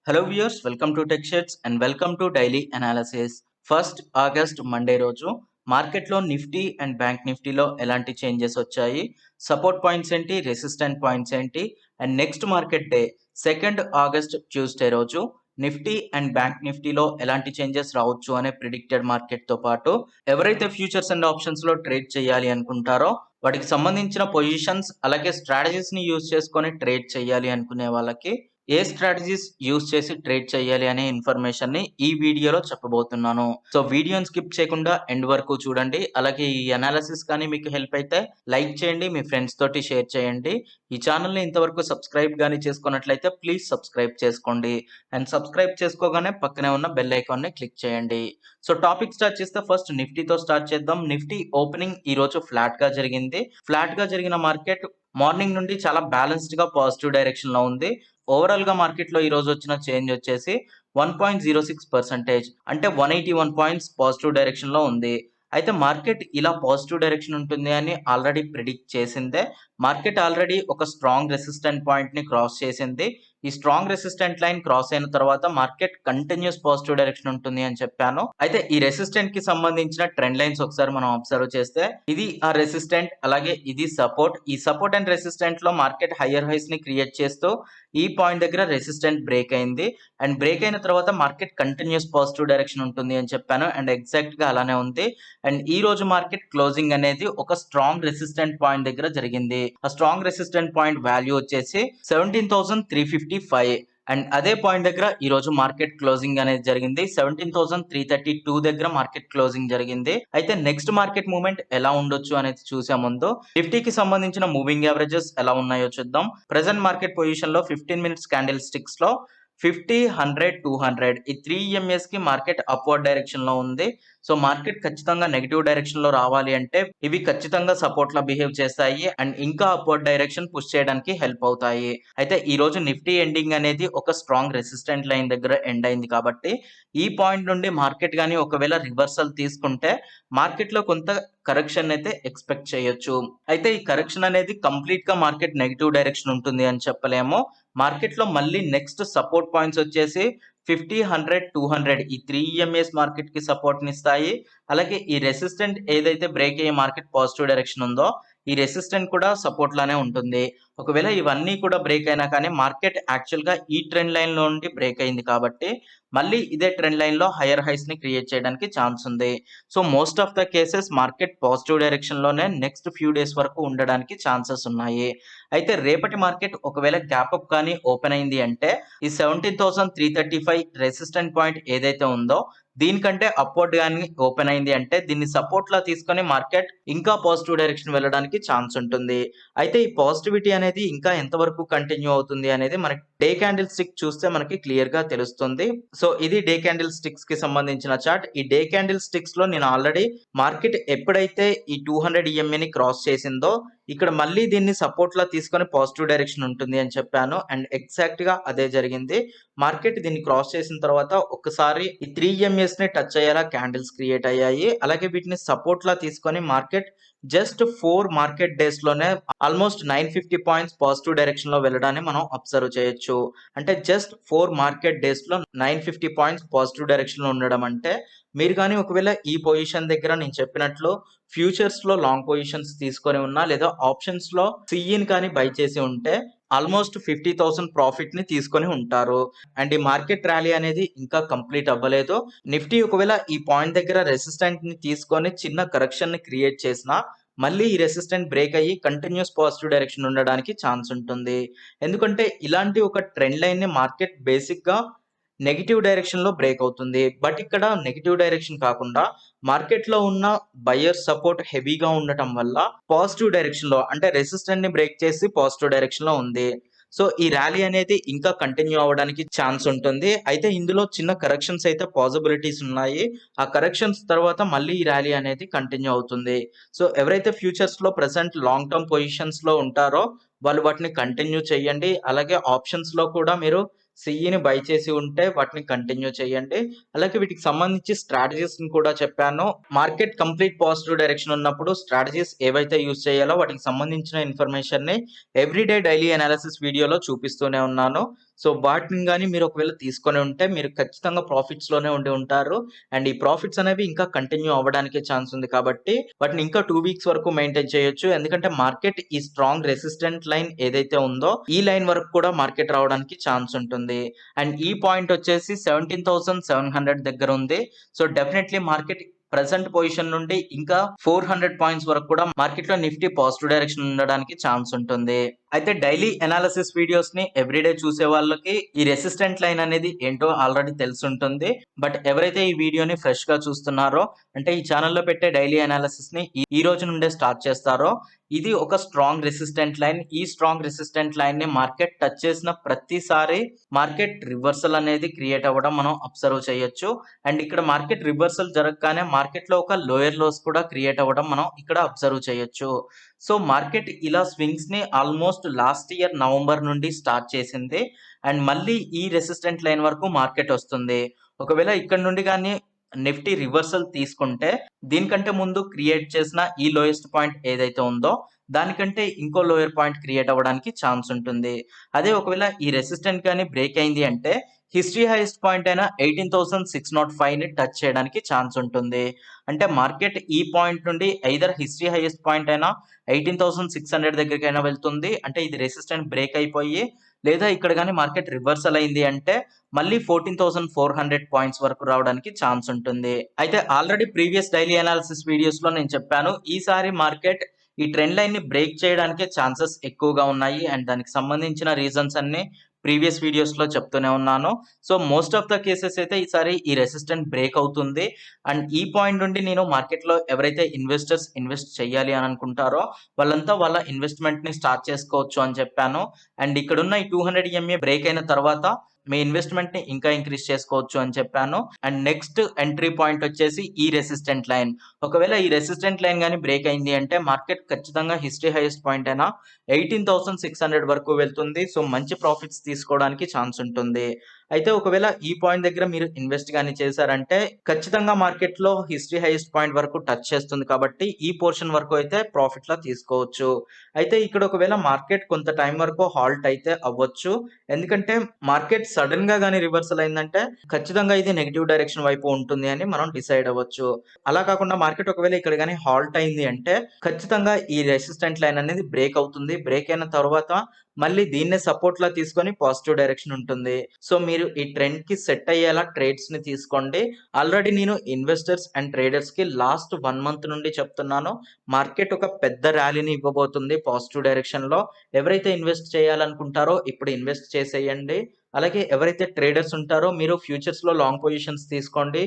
Hello viewers, welcome to tech షెట్స్ and welcome to daily analysis. 1st August Monday రోజు మార్కెట్లో Nifty and bank నిఫ్టీలో ఎలాంటి changes వచ్చాయి, support points ఏంటి, resistant points ఏంటి, and next market day 2nd August Tuesday రోజు Nifty and bank నిఫ్టీలో ఎలాంటి చేంజెస్ రావచ్చు అనే ప్రిడిక్టెడ్ మార్కెట్ తో పాటు ఎవరైతే ఫ్యూచర్స్ అండ్ ఆప్షన్స్ లో ట్రేడ్ చేయాలి అనుకుంటారో వాటికి సంబంధించిన పొజిషన్స్ అలాగే స్ట్రాటజీస్ ని యూజ్ చేసుకొని ట్రేడ్ చేయాలి అనుకునే వాళ్ళకి ఏ స్ట్రాటజీస్ యూజ్ చేసి ట్రేడ్ చేయాలి అనే ఇన్ఫర్మేషన్ ని ఈ వీడియోలో చెప్పబోతున్నాను. సో వీడియోని స్కిప్ చేయకుండా ఎండ్ వరకు చూడండి. అలాగే ఈ అనాలిసిస్ కానీ మీకు హెల్ప్ అయితే లైక్ చేయండి, మీ ఫ్రెండ్స్ తోటి షేర్ చేయండి. ఈ ఛానల్ ని ఇంతవరకు సబ్స్క్రైబ్ కానీ చేసుకున్నట్లయితే ప్లీజ్ సబ్స్క్రైబ్ చేసుకోండి. అండ్ సబ్స్క్రైబ్ చేసుకోగానే పక్కనే ఉన్న బెల్ ఐకాన్ ని క్లిక్ చేయండి. సో టాపిక్ స్టార్ట్ చేస్తే ఫస్ట్ నిఫ్టీతో స్టార్ట్ చేద్దాం. నిఫ్టీ ఓపెనింగ్ ఈ రోజు ఫ్లాట్ గా జరిగింది. ఫ్లాట్ గా జరిగిన మార్కెట్ మార్నింగ్ నుండి చాలా బ్యాలెన్స్డ్ గా పాజిటివ్ డైరెక్షన్ లో ఉంది. ఓవరాల్ గా మార్కెట్ లో ఈ రోజు వచ్చిన చేంజ్ వచ్చేసి 1.06%, అంటే 181 పాయింట్స్ పాజిటివ్ డైరెక్షన్ లో ఉంది. అయితే మార్కెట్ ఇలా పాజిటివ్ డైరెక్షన్ ఉంటుంది అని ఆల్రెడీ ప్రిడిక్ట్ చేసిందే. మార్కెట్ ఆల్రెడీ ఒక స్ట్రాంగ్ రెసిస్టెంట్ పాయింట్ ని క్రాస్ చేసింది. ఈ స్ట్రాంగ్ రెసిస్టెంట్ లైన్ క్రాస్ అయిన తర్వాత మార్కెట్ కంటిన్యూస్ పాజిటివ్ డైరెక్షన్ ఉంటుంది అని చెప్పాను. అయితే ఈ రెసిస్టెంట్ కి సంబంధించిన ట్రెండ్ లైన్స్ ఒకసారి మనం అబ్జర్వ్ చేస్తే ఇది ఆ రెసిస్టెంట్, అలాగే ఇది సపోర్ట్. ఈ సపోర్ట్ అండ్ రెసిస్టెంట్ లో మార్కెట్ హయ్యర్ హైస్ ని క్రియేట్ చేస్తూ ఈ పాయింట్ దగ్గర రెసిస్టెంట్ బ్రేక్ అయింది. అండ్ బ్రేక్ అయిన తర్వాత మార్కెట్ కంటిన్యూస్ పాజిటివ్ డైరెక్షన్ ఉంటుంది అని చెప్పాను. అండ్ ఎగ్జాక్ట్ గా అలానే ఉంది. అండ్ ఈ రోజు మార్కెట్ క్లోజింగ్ అనేది ఒక స్ట్రాంగ్ రెసిస్టెంట్ పాయింట్ దగ్గర జరిగింది. ఆ స్ట్రాంగ్ రెసిస్టెంట్ పాయింట్ వాల్యూ వచ్చేసి 17,355. అండ్ అదే పాయింట్ దగ్గర ఈ రోజు మార్కెట్ క్లోజింగ్ అనేది జరిగింది. 17,332 దగ్గర మార్కెట్ క్లోజింగ్ జరిగింది. అయితే నెక్స్ట్ మార్కెట్ మూవ్మెంట్ ఎలా ఉండొచ్చు అనేది చూసే ముందు నిఫ్టీకి సంబంధించిన మూవింగ్ యావరేజెస్ ఎలా ఉన్నాయో చూద్దాం. ప్రెసెంట్ మార్కెట్ పొజిషన్ లో 15 మినిట్స్ క్యాండిల్ స్టిక్స్ లో 50, 100, 200 ఈ 3 EMAs కి మార్కెట్ అప్వర్డ్ డైరెక్షన్ లో ఉంది. సో మార్కెట్ ఖచ్చితంగా నెగిటివ్ డైరెక్షన్ లో రావాలి అంటే ఇవి ఖచ్చితంగా సపోర్ట్ లా బిహేవ్ చేస్తాయి అండ్ ఇంకా అప్వర్డ్ డైరెక్షన్ పుష్ చేయడానికి హెల్ప్ అవుతాయి. అయితే ఈ రోజు నిఫ్టీ ఎండింగ్ అనేది ఒక స్ట్రాంగ్ రెసిస్టెంట్ లైన్ దగ్గర ఎండ్ అయింది కాబట్టి ఈ పాయింట్ నుండి మార్కెట్ గానీ ఒకవేళ రివర్సల్ తీసుకుంటే మార్కెట్ లో కొంత కరెక్షన్ అయితే ఎక్స్పెక్ట్ చేయొచ్చు. అయితే ఈ కరెక్షన్ అనేది కంప్లీట్ గా మార్కెట్ నెగిటివ్ డైరెక్షన్ ఉంటుంది అని చెప్పలేము. మార్కెట్ లో మళ్ళీ నెక్స్ట్ సపోర్ట్ పాయింట్స్ వచ్చేసి 50, 100, 200 ఈ 3 EMAs మార్కెట్ కి సపోర్ట్ ని ఇస్తాయి. అలాగే ఈ రెసిస్టెంట్ ఏదైతే బ్రేక్ అయ్యే మార్కెట్ పాజిటివ్ డైరెక్షన్ ఉందో ఈ రెసిస్టెంట్ కూడా సపోర్ట్ లానే ఉంటుంది. ఒకవేళ ఇవన్నీ కూడా బ్రేక్ అయినా కానీ మార్కెట్ యాక్చువల్ గా ఈ ట్రెండ్ లైన్ లో నుండి బ్రేక్ అయింది కాబట్టి మళ్ళీ ఇదే ట్రెండ్ లైన్ లో హైయర్ హైస్ ని క్రియేట్ చేయడానికి ఛాన్స్ ఉంది. So most of the cases market positive direction లోనే నెక్స్ట్ ఫ్యూ డేస్ వరకు ఉండడానికి ఛాన్సెస్ ఉన్నాయి. అయితే రేపటి మార్కెట్ ఒకవేళ గ్యాప్ అప్ కానీ ఓపెన్ అయింది అంటే ఈ 17,335 రెసిస్టెంట్ పాయింట్ ఏదైతే ఉందో దీనికంటే అప్వర్డ్ గానీ ఓపెన్ అయింది అంటే దీన్ని సపోర్ట్ లా తీసుకొని మార్కెట్ ఇంకా పాజిటివ్ డైరెక్షన్ వెళ్ళడానికి ఛాన్స్ ఉంటుంది. అయితే ఈ పాజిటివిటీ అనేది ఇంకా ఎంతవరకు కంటిన్యూ అవుతుంది అనేది మనకి డే క్యాండిల్ స్టిక్ చూస్తే మనకి క్లియర్ గా తెలుస్తుంది. సో ఇది డే క్యాండిల్ స్టిక్స్ కి సంబంధించిన చార్ట్. ఈ డే క్యాండిల్ స్టిక్స్ లో నేను ఆల్రెడీ మార్కెట్ ఎప్పుడైతే ఈ 200 EMA ని క్రాస్ చేసిందో ఇక్కడ మళ్ళీ దీన్ని సపోర్ట్ లా తీసుకొని పాజిటివ్ డైరెక్షన్ ఉంటుంది అని చెప్పాను. అండ్ ఎగ్జాక్ట్ గా అదే జరిగింది. మార్కెట్ దీన్ని క్రాస్ చేసిన తర్వాత ఒక్కసారి ఈ 3 EMAs ని టచ్ అయ్యేలా క్యాండిల్స్ క్రియేట్ అయ్యాయి. అలాగే వీటిని సపోర్ట్ లా తీసుకొని మార్కెట్ జస్ట్ 4 మార్కెట్ డేస్ లోనే ఆల్మోస్ట్ 950 పాయింట్స్ పాజిటివ్ డైరెక్షన్ లో వెళ్ళడాన్ని మనం అబ్జర్వ్ చేయొచ్చు. అంటే జస్ట్ 4 మార్కెట్ డేస్ లో 950 పాయింట్స్ పాజిటివ్ డైరెక్షన్ లో ఉండడం అంటే మీరు కానీ ఒకవేళ ఈ పొజిషన్ దగ్గర నేను చెప్పినట్లు ఫ్యూచర్స్ లో లాంగ్ పొజిషన్స్ తీసుకొని ఉన్నా లేదా ఆప్షన్స్ లో సిఈని కానీ బై చేసి ఉంటే ఆల్మోస్ట్ 50,000 ప్రాఫిట్ ని తీసుకొని ఉంటారు. అండ్ ఈ మార్కెట్ ర్యాలీ అనేది ఇంకా కంప్లీట్ అవ్వలేదు. నిఫ్టీ ఒకవేళ ఈ పాయింట్ దగ్గర రెసిస్టెంట్ ని తీసుకొని చిన్న కరెక్షన్ ని క్రియేట్ చేసినా మళ్ళీ ఈ రెసిస్టెంట్ బ్రేక్ అయ్యి కంటిన్యూస్ పాజిటివ్ డైరెక్షన్ ఉండడానికి ఛాన్స్ ఉంటుంది. ఎందుకంటే ఇలాంటి ఒక ట్రెండ్ లైన్ ని మార్కెట్ బేసిక్ గా నెగిటివ్ డైరెక్షన్ లో బ్రేక్ అవుతుంది. బట్ ఇక్కడ నెగిటివ్ డైరెక్షన్ కాకుండా మార్కెట్ లో ఉన్న బయర్ సపోర్ట్ హెవీగా ఉండటం వల్ల పాజిటివ్ డైరెక్షన్ లో అంటే రెసిస్టెంట్ ని బ్రేక్ చేసి పాజిటివ్ డైరెక్షన్ లో ఉంది. సో ఈ ర్యాలీ అనేది ఇంకా కంటిన్యూ అవ్వడానికి ఛాన్స్ ఉంటుంది. అయితే ఇందులో చిన్న కరెక్షన్స్ అయితే పాసిబిలిటీస్ ఉన్నాయి. ఆ కరెక్షన్స్ తర్వాత మళ్ళీ ఈ ర్యాలీ అనేది కంటిన్యూ అవుతుంది. సో ఎవరైతే ఫ్యూచర్స్ లో ప్రెసెంట్ లాంగ్ టర్మ్ పొజిషన్స్ లో ఉంటారో వాళ్ళు వాటిని కంటిన్యూ చేయండి. అలాగే ఆప్షన్స్ లో కూడా మీరు సిఈని బై చేసి ఉంటే వాటిని కంటిన్యూ చేయండి. అలాగే వీటికి సంబంధించి స్ట్రాటజీస్ ని కూడా చెప్పాను. మార్కెట్ కంప్లీట్ పాజిటివ్ డైరెక్షన్ ఉన్నప్పుడు స్ట్రాటజీస్ ఏవైతే యూజ్ చేయాలో వాటికి సంబంధించిన ఇన్ఫర్మేషన్ ని ఎవ్రీడే డైలీ అనాలిసిస్ వీడియోలో చూపిస్తూనే ఉన్నాను. సో వాటిని గాని మీరు ఒకవేళ తీసుకొని ఉంటే మీరు ఖచ్చితంగా ప్రాఫిట్స్ లోనే ఉండి ఉంటారు. అండ్ ఈ ప్రాఫిట్స్ అనేవి ఇంకా కంటిన్యూ అవ్వడానికి ఛాన్స్ ఉంది కాబట్టి వాటిని ఇంకా 2 వీక్స్ వరకు మెయింటైన్ చేయొచ్చు. ఎందుకంటే మార్కెట్ ఈ స్ట్రాంగ్ రెసిస్టెంట్ లైన్ ఏదైతే ఉందో ఈ లైన్ వరకు కూడా మార్కెట్ రావడానికి ఛాన్స్ ఉంటుంది. అండ్ ఈ పాయింట్ వచ్చేసి 17,700 దగ్గర ఉంది. So definitely market present position నుండి ఇంకా 400 పాయింట్స్ వరకు కూడా మార్కెట్ లో నిఫ్టీ పాజిటివ్ డైరెక్షన్ ఉండడానికి ఛాన్స్ ఉంటుంది. అయితే డైలీ అనాలిసిస్ వీడియోస్ ని ఎవ్రీడే చూసే వాళ్ళకి ఈ రెసిస్టెంట్ లైన్ అనేది ఏంటో ఆల్రెడీ తెలుసుంటుంది. బట్ ఎవరైతే ఈ వీడియోని ఫ్రెష్ గా చూస్తున్నారో అంటే ఈ ఛానల్లో పెట్టే డైలీ అనాలిసిస్ ని ఈ రోజు నుండే స్టార్ట్ చేస్తారో ఇది ఒక స్ట్రాంగ్ రెసిస్టెంట్ లైన్. ఈ స్ట్రాంగ్ రెసిస్టెంట్ లైన్ ని మార్కెట్ టచ్ చేసిన ప్రతిసారి మార్కెట్ రివర్సల్ అనేది క్రియేట్ అవ్వడం మనం అబ్జర్వ్ చేయొచ్చు. అండ్ ఇక్కడ మార్కెట్ రివర్సల్ జరగగానే మార్కెట్ లో ఒక లోయర్ లోస్ కూడా క్రియేట్ అవ్వడం మనం ఇక్కడ అబ్జర్వ్ చేయొచ్చు. సో మార్కెట్ ఇలా స్వింగ్స్ ని ఆల్మోస్ట్ లాస్ట్ ఇయర్ నవంబర్ నుండి స్టార్ట్ చేసింది. అండ్ మళ్ళీ ఈ రెసిస్టెంట్ లైన్ వరకు మార్కెట్ వస్తుంది. ఒకవేళ ఇక్కడ నుండి కానీ నిఫ్టీ రివర్సల్ తీసుకుంటే దీనికంటే ముందు క్రియేట్ చేసిన ఈ లోయెస్ట్ పాయింట్ ఏదైతే ఉందో దానికంటే ఇంకో లోయర్ పాయింట్ క్రియేట్ అవ్వడానికి ఛాన్స్ ఉంటుంది. అదే ఒకవేళ ఈ రెసిస్టెంట్ కానీ బ్రేక్ అయింది అంటే హిస్టరీ హైయెస్ట్ పాయింట్ అయిన 18,605 ని టచ్ చేయడానికి ఛాన్స్ ఉంటుంది. అంటే మార్కెట్ ఈ పాయింట్ నుండి ఐదర్ హిస్టరీ హైయెస్ట్ పాయింట్ అయినా 18,600 దగ్గరికైనా వెళ్తుంది. అంటే ఇది రెసిస్టెంట్ బ్రేక్ అయిపోయి లేదా ఇక్కడ కానీ మార్కెట్ రివర్సల్ అయింది అంటే మళ్ళీ 14,400 పాయింట్స్ వరకు రావడానికి ఛాన్స్ ఉంటుంది. అయితే already previous daily analysis videos లో నేను చెప్పాను ఈసారి మార్కెట్ ఈ ట్రెండ్ లైన్ ని బ్రేక్ చేయడానికే ఛాన్సెస్ ఎక్కువగా ఉన్నాయి. అండ్ దానికి సంబంధించిన రీజన్స్ అన్ని ప్రీవియస్ వీడియోస్ లో చెప్తూనే ఉన్నాను. So most of the cases అయితే ఈసారి ఈ రెసిస్టెంట్ బ్రేక్ అవుతుంది. అండ్ ఈ పాయింట్ నుండి నేను మార్కెట్ లో ఎవరైతే ఇన్వెస్టర్స్ ఇన్వెస్ట్ చేయాలి అని అనుకుంటారో వాళ్ళంతా వాళ్ళ ఇన్వెస్ట్మెంట్ ని స్టార్ట్ చేసుకోవచ్చు అని చెప్పాను. అండ్ ఇక్కడ ఉన్న ఈ 200 EMA బ్రేక్ అయిన తర్వాత మీ ఇన్వెస్ట్మెంట్ ని ఇంకా ఇంక్రీజ్ చేసుకోవచ్చు అని చెప్పాను. అండ్ నెక్స్ట్ ఎంట్రీ పాయింట్ వచ్చేసి ఈ రెసిస్టెంట్ లైన్. ఒకవేళ ఈ రెసిస్టెంట్ లైన్ కానీ బ్రేక్ అయింది అంటే మార్కెట్ ఖచ్చితంగా హిస్టరీ హైయెస్ట్ పాయింట్ అయినా 18,600 వరకు వెళ్తుంది. సో మంచి ప్రాఫిట్స్ తీసుకోవడానికి ఛాన్స్ ఉంటుంది. అయితే ఒకవేళ ఈ పాయింట్ దగ్గర మీరు ఇన్వెస్ట్ కానీ చేశారంటే ఖచ్చితంగా మార్కెట్ లో హిస్టరీ హైయెస్ట్ పాయింట్ వరకు టచ్ చేస్తుంది కాబట్టి ఈ పోర్షన్ వరకు అయితే ప్రాఫిట్ లో తీసుకోవచ్చు. అయితే ఇక్కడ ఒకవేళ మార్కెట్ కొంత టైం వరకు హాల్ట్ అయితే అవ్వచ్చు. ఎందుకంటే మార్కెట్ సడన్ గా కానీ రివర్సల్ అయిందంటే ఖచ్చితంగా ఇది నెగిటివ్ డైరెక్షన్ వైపు ఉంటుంది అని మనం డిసైడ్ అవ్వచ్చు. అలా కాకుండా మార్కెట్ ఒకవేళ ఇక్కడ కానీ హాల్ట్ అయింది అంటే ఖచ్చితంగా ఈ రెసిస్టెంట్ లైన్ అనేది బ్రేక్ అవుతుంది. బ్రేక్ అయిన తర్వాత మళ్ళీ దీన్నే సపోర్ట్ లా తీసుకొని పాజిటివ్ డైరెక్షన్ ఉంటుంది. సో మీరు ఈ ట్రెండ్ కి సెట్ అయ్యేలా ట్రేడ్స్ ని తీసుకోండి. ఆల్రెడీ నేను ఇన్వెస్టర్స్ అండ్ ట్రేడర్స్ కి లాస్ట్ 1 మంత్ నుండి చెప్తున్నాను మార్కెట్ ఒక పెద్ద ర్యాలీని ఇవ్వబోతుంది పాజిటివ్ డైరెక్షన్ లో. ఎవరైతే ఇన్వెస్ట్ చేయాలనుకుంటారో ఇప్పుడు ఇన్వెస్ట్ చేసేయండి. అలాగే ఎవరైతే ట్రేడర్స్ ఉంటారో మీరు ఫ్యూచర్స్ లో లాంగ్ పొజిషన్స్ తీసుకోండి.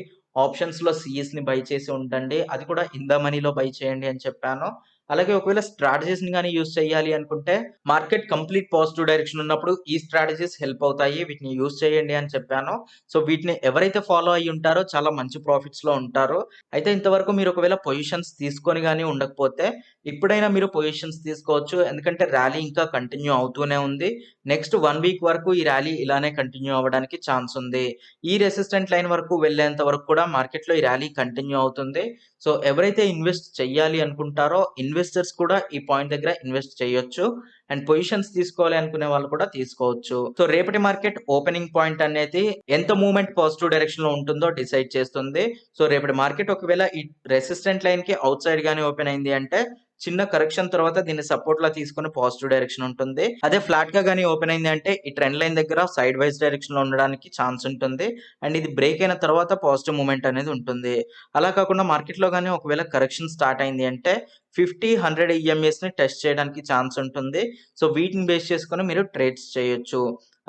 ఆప్షన్స్ లో సిఎస్ ని బై చేసి ఉండండి. అది కూడా ఇన్ ద మనీలో బై చేయండి అని చెప్పాను. అలాగే ఒకవేళ స్ట్రాటజీస్ ని కానీ యూజ్ చేయాలి అనుకుంటే మార్కెట్ కంప్లీట్ పాజిటివ్ డైరెక్షన్ ఉన్నప్పుడు ఈ స్ట్రాటజీస్ హెల్ప్ అవుతాయి. వీటిని యూజ్ చేయండి అని చెప్పాను. సో వీటిని ఎవరైతే ఫాలో అయ్యి ఉంటారో చాలా మంచి ప్రాఫిట్స్ లో ఉంటారు. అయితే ఇంతవరకు మీరు ఒకవేళ పొజిషన్స్ తీసుకొని కానీ ఉండకపోతే ఇప్పుడైనా మీరు పొజిషన్స్ తీసుకోవచ్చు. ఎందుకంటే ర్యాలీ ఇంకా కంటిన్యూ అవుతూనే ఉంది. నెక్స్ట్ 1 వీక్ వరకు ఈ ర్యాలీ ఇలానే కంటిన్యూ అవ్వడానికి ఛాన్స్ ఉంది. ఈ రెసిస్టెంట్ లైన్ వరకు వెళ్ళేంత వరకు కూడా మార్కెట్ లో ఈ ర్యాలీ కంటిన్యూ అవుతుంది. సో ఎవరైతే ఇన్వెస్ట్ చేయాలి అనుకుంటారో ఇన్వెస్టర్స్ కూడా ఈ పాయింట్ దగ్గర ఇన్వెస్ట్ చేయొచ్చు. అండ్ పొజిషన్స్ తీసుకోవాలి అనుకునే వాళ్ళు కూడా తీసుకోవచ్చు. సో రేపటి మార్కెట్ ఓపెనింగ్ పాయింట్ అనేది ఎంత మూవ్మెంట్ పాజిటివ్ డైరెక్షన్ లో ఉంటుందో డిసైడ్ చేస్తుంది. సో రేపటి మార్కెట్ ఒకవేళ ఈ రెసిస్టెంట్ లైన్ కి అవుట్ సైడ్ గానీ ఓపెన్ అయింది అంటే చిన్న కరెక్షన్ తర్వాత దీన్ని సపోర్ట్ లా తీసుకుని పాజిటివ్ డైరెక్షన్ ఉంటుంది. అదే ఫ్లాట్ గా గానీ ఓపెన్ అయింది అంటే ఈ ట్రెండ్ లైన్ దగ్గర సైడ్ వైజ్ డైరెక్షన్ లో ఉండడానికి ఛాన్స్ ఉంటుంది. అండ్ ఇది బ్రేక్ అయిన తర్వాత పాజిటివ్ మూవ్మెంట్ అనేది ఉంటుంది. అలా కాకుండా మార్కెట్ లో గానీ ఒకవేళ కరెక్షన్ స్టార్ట్ అయింది అంటే 50, 100 EMAs ని టెస్ట్ చేయడానికి ఛాన్స్ ఉంటుంది. సో వీటిని బేస్ చేసుకొని మీరు ట్రేడ్స్ చేయొచ్చు.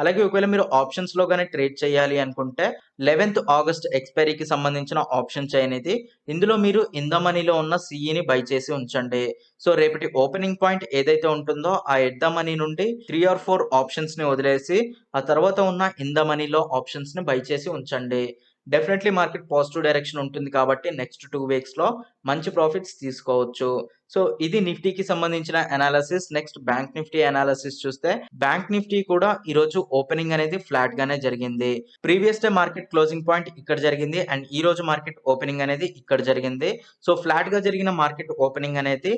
అలాగే ఒకవేళ మీరు ఆప్షన్స్ లో గానీ ట్రేడ్ చేయాలి అనుకుంటే 11th ఆగస్ట్ ఎక్స్పైరీకి సంబంధించిన ఆప్షన్ చైన్ ఇది. ఇందులో మీరు ఇన్ ద మనీలో ఉన్న సిఈని బై చేసి ఉంచండి. సో రేపటి ఓపెనింగ్ పాయింట్ ఏదైతే ఉంటుందో ఆ ఎట్ ద మనీ నుండి 3 or 4 ఆప్షన్స్ ని వదిలేసి ఆ తర్వాత ఉన్న ఇన్ ద మనీలో ఆప్షన్స్ ని బై చేసి ఉంచండి. డెఫినెట్లీ మార్కెట్ పాజిటివ్ డైరెక్షన్ ఉంటుంది కాబట్టి నెక్స్ట్ 2 వీక్స్ లో మంచి ప్రాఫిట్స్ తీసుకోవచ్చు. సో ఇది నిఫ్టీకి సంబంధించిన analysis. Next bank Nifty analysis చూస్తే బ్యాంక్ నిఫ్టీ కూడా ఈ రోజు ఓపెనింగ్ అనేది ఫ్లాట్ గానే జరిగింది. Previous day market closing point ఇక్కడ జరిగింది అండ్ ఈ రోజు మార్కెట్ ఓపెనింగ్ అనేది ఇక్కడ జరిగింది. సో ఫ్లాట్ గా జరిగిన మార్కెట్ ఓపెనింగ్ అనేది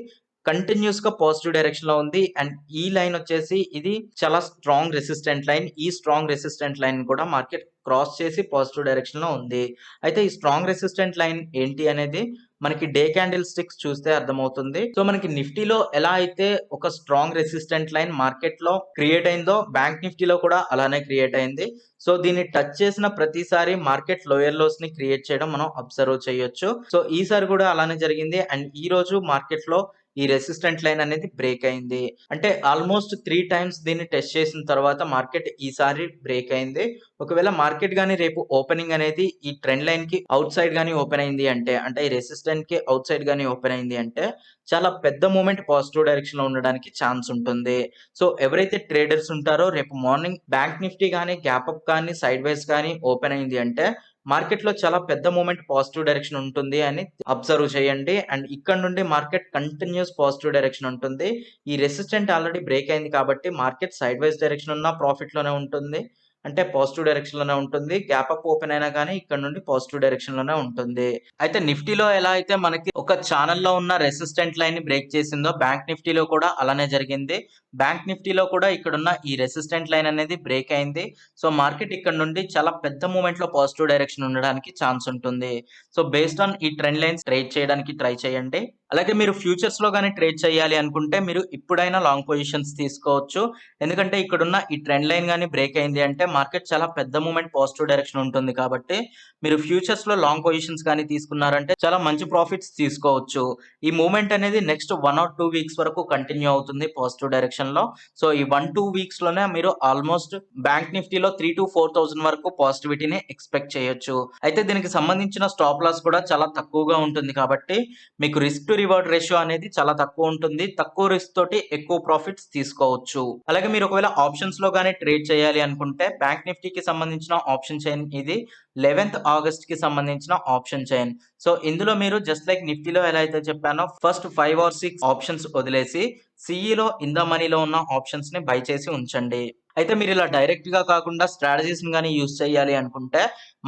కంటిన్యూస్ గా పాజిటివ్ డైరెక్షన్ లో ఉంది. అండ్ ఈ లైన్ వచ్చేసి ఇది చాలా స్ట్రాంగ్ రెసిస్టెంట్ లైన్. ఈ స్ట్రాంగ్ రెసిస్టెంట్ లైన్ కూడా మార్కెట్ క్రాస్ చేసి పాజిటివ్ డైరెక్షన్ లో ఉంది. అయితే ఈ స్ట్రాంగ్ రెసిస్టెంట్ లైన్ ఏంటి అనేది మనకి డే క్యాండిల్ స్టిక్స్ చూస్తే అర్థమవుతుంది. సో మనకి నిఫ్టీలో ఎలా అయితే ఒక స్ట్రాంగ్ రెసిస్టెంట్ లైన్ మార్కెట్ లో క్రియేట్ అయిందో బ్యాంక్ నిఫ్టీలో కూడా అలానే క్రియేట్ అయింది. సో దీన్ని టచ్ చేసిన ప్రతిసారి మార్కెట్ లోయర్ లోస్ ని క్రియేట్ చేయడం మనం అబ్జర్వ్ చేయొచ్చు. సో ఈసారి కూడా అలానే జరిగింది. అండ్ ఈ రోజు మార్కెట్ లో ఈ రెసిస్టెంట్ లైన్ అనేది బ్రేక్ అయింది. అంటే ఆల్మోస్ట్ 3 టైమ్స్ దీన్ని టెస్ట్ చేసిన తర్వాత మార్కెట్ ఈసారి బ్రేక్ అయింది. ఒకవేళ మార్కెట్ గానీ రేపు ఓపెనింగ్ అనేది ఈ ట్రెండ్ లైన్ కి అవుట్ సైడ్ గానీ ఓపెన్ అయింది అంటే ఈ రెసిస్టెంట్ కి అవుట్ సైడ్ గానీ ఓపెన్ అయింది అంటే చాలా పెద్ద మూమెంట్ పాజిటివ్ డైరెక్షన్ లో ఉండడానికి ఛాన్స్ ఉంటుంది. సో ఎవరైతే ట్రేడర్స్ ఉంటారో రేపు మార్నింగ్ బ్యాంక్ నిఫ్టీ గానీ గ్యాప్ అప్ కానీ సైడ్ వైస్ కానీ ఓపెన్ అయింది అంటే మార్కెట్ లో చాలా పెద్ద మూమెంట్ పాజిటివ్ డైరెక్షన్ ఉంటుంది అని అబ్జర్వ్ చేయండి. అండ్ ఇక్కడ నుండి మార్కెట్ కంటిన్యూస్ పాజిటివ్ డైరెక్షన్ ఉంటుంది. ఈ రెసిస్టెంట్ ఆల్రెడీ బ్రేక్ అయింది కాబట్టి మార్కెట్ సైడ్ వైస్ డైరెక్షన్ ఉన్న ప్రాఫిట్ లోనే ఉంటుంది. అంటే పాజిటివ్ డైరెక్షన్ లోనే ఉంటుంది. గ్యాప్ అప్ ఓపెన్ అయినా కానీ ఇక్కడ నుండి పాజిటివ్ డైరెక్షన్ లోనే ఉంటుంది. అయితే నిఫ్టీలో ఎలా అయితే మనకి ఒక ఛానల్లో ఉన్న రెసిస్టెంట్ లైన్ ని బ్రేక్ చేసిందో బ్యాంక్ నిఫ్టీలో కూడా అలానే జరిగింది. బ్యాంక్ నిఫ్టీలో కూడా ఇక్కడున్న ఈ రెసిస్టెంట్ లైన్ అనేది బ్రేక్ అయింది. సో మార్కెట్ ఇక్కడ నుండి చాలా పెద్ద మూమెంట్ లో పాజిటివ్ డైరెక్షన్ ఉండడానికి ఛాన్స్ ఉంటుంది. సో బేస్డ్ ఆన్ ఈ ట్రెండ్ లైన్స్ ట్రేడ్ చేయడానికి ట్రై చేయండి. అలాగే మీరు ఫ్యూచర్స్ లో కానీ ట్రేడ్ చేయాలి అనుకుంటే మీరు ఇప్పుడైనా లాంగ్ పొజిషన్స్ తీసుకోవచ్చు. ఎందుకంటే ఇక్కడున్న ఈ ట్రెండ్ లైన్ కానీ బ్రేక్ అయింది అంటే మార్కెట్ చాలా పెద్ద మూమెంట్ పాజిటివ్ డైరెక్షన్ ఉంటుంది కాబట్టి మీరు ఫ్యూచర్స్ లో లాంగ్ పొజిషన్స్ కానీ తీసుకున్నారంటే చాలా మంచి ప్రాఫిట్స్ తీసుకోవచ్చు. ఈ మూమెంట్ అనేది నెక్స్ట్ 1 or 2 వీక్స్ వరకు కంటిన్యూ అవుతుంది పాజిటివ్ డైరెక్షన్ లో. సో ఈ 1-2 వీక్స్ లోనే మీరు ఆల్మోస్ట్ బ్యాంక్ నిఫ్టీలో 3,000 to 4,000 వరకు పాజిటివిటీని ఎక్స్పెక్ట్ చేయొచ్చు. అయితే దీనికి సంబంధించిన స్టాప్ లాస్ కూడా చాలా తక్కువగా ఉంటుంది కాబట్టి మీకు రిస్క్ టు రివార్డ్ రేషియో అనేది చాలా తక్కువ ఉంటుంది. తక్కువ రిస్క్ తోటి ఎక్కువ ప్రాఫిట్స్ తీసుకోవచ్చు. అలాగే మీరు ఒకవేళ ఆప్షన్స్ లో కానీ ట్రేడ్ చేయాలి అనుకుంటే బ్యాంక్ నిఫ్టీకి సంబంధించిన ఆప్షన్ చైన్ ఇది 11th ఆగస్ట్ కి సంబంధించిన ఆప్షన్ చైన్. సో ఇందులో మీరు జస్ట్ లైక్ నిఫ్టీలో ఎలా అయితే చెప్పానో ఫస్ట్ 5 or 6 ఆప్షన్స్ వదిలేసి సిఈలో ఇన్ ద మనీలో ఉన్న ఆప్షన్స్ ని బై చేసి ఉంచండి. అయితే మీరు ఇలా డైరెక్ట్ గా కాకుండా స్ట్రాటజీస్ ని కానీ యూజ్ చేయాలి అనుకుంటే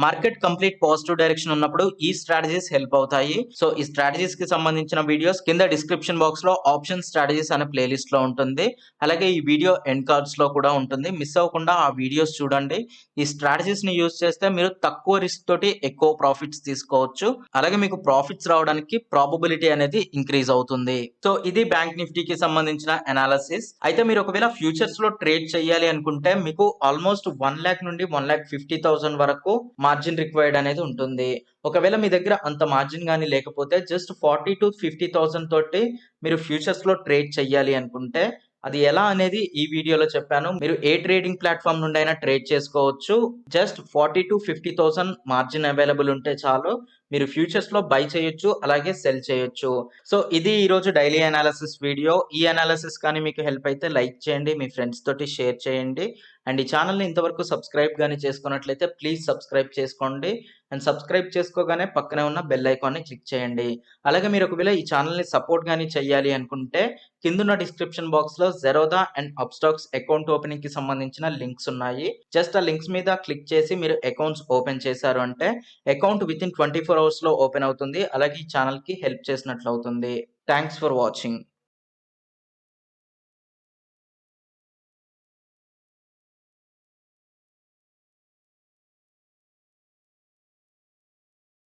మార్కెట్ కంప్లీట్ పాజిటివ్ డైరెక్షన్ ఉన్నప్పుడు ఈ స్ట్రాటజీస్ హెల్ప్ అవుతాయి. సో ఈ స్ట్రాటజీస్ కి సంబంధించిన వీడియోస్ కింద డిస్క్రిప్షన్ బాక్స్ లో ఆప్షన్ స్ట్రాటజీస్ అనే ప్లేలిస్ట్ లో ఉంటుంది. అలాగే ఈ వీడియో ఎండ్ కార్డ్స్ లో కూడా ఉంటుంది. మిస్ అవ్వకుండా ఆ వీడియోస్ చూడండి. ఈ స్ట్రాటజీస్ ని యూజ్ చేస్తే మీరు తక్కువ రిస్క్ తోటి ఎక్కువ ప్రాఫిట్స్ తీసుకోవచ్చు. అలాగే మీకు ప్రాఫిట్స్ రావడానికి ప్రాబబిలిటీ అనేది ఇంక్రీజ్ అవుతుంది. సో ఇది బ్యాంక్ నిఫ్టీకి సంబంధించిన అనాలిసిస్. అయితే మీరు ఒకవేళ ఫ్యూచర్స్ లో ట్రేడ్ చేయాలి అనుకుంటే మీకు ఆల్మోస్ట్ 1 lakh నుండి 1,50,000 వరకు మార్జిన్ రిక్వైర్డ్ అనేది ఉంటుంది. ఒకవేళ మీ దగ్గర అంత మార్జిన్ గానీ లేకపోతే జస్ట్ 40 to 50,000 తోటి మీరు ఫ్యూచర్స్ లో ట్రేడ్ చేయాలి అనుకుంటే అది ఎలా అనేది ఈ వీడియోలో చెప్పాను. మీరు ఏ ట్రేడింగ్ ప్లాట్ఫామ్ నుండి అయినా ట్రేడ్ చేసుకోవచ్చు. జస్ట్ 40 to 50,000 మార్జిన్ అవైలబుల్ ఉంటే చాలు మీరు ఫ్యూచర్స్ లో బై చేయొచ్చు, అలాగే సెల్ చేయొచ్చు. సో ఇది ఈ రోజు డైలీ అనాలిసిస్ వీడియో. ఈ అనాలిసిస్ కానీ మీకు హెల్ప్ అయితే లైక్ చేయండి, మీ ఫ్రెండ్స్ తోటి షేర్ చేయండి. అండ్ ఈ ఛానల్ని ఇంతవరకు సబ్స్క్రైబ్ కానీ చేసుకున్నట్లయితే ప్లీజ్ సబ్స్క్రైబ్ చేసుకోండి. అండ్ సబ్స్క్రైబ్ చేసుకోగానే పక్కనే ఉన్న బెల్ ఐకాన్ని క్లిక్ చేయండి. అలాగే మీరు ఒకవేళ ఈ ఛానల్ని సపోర్ట్ కానీ చేయాలి అనుకుంటే కిందున్న డిస్క్రిప్షన్ బాక్స్ లో Zerodha and Upstox account opening కి సంబంధించిన లింక్స్ ఉన్నాయి. జస్ట్ ఆ లింక్స్ మీద క్లిక్ చేసి మీరు అకౌంట్స్ ఓపెన్ చేశారు అంటే అకౌంట్ విత్ ఇన్ 24 hours లో ఓపెన్ అవుతుంది. అలాగే ఈ ఛానల్ కి హెల్ప్ చేసినట్లు అవుతుంది. Thanks for watching.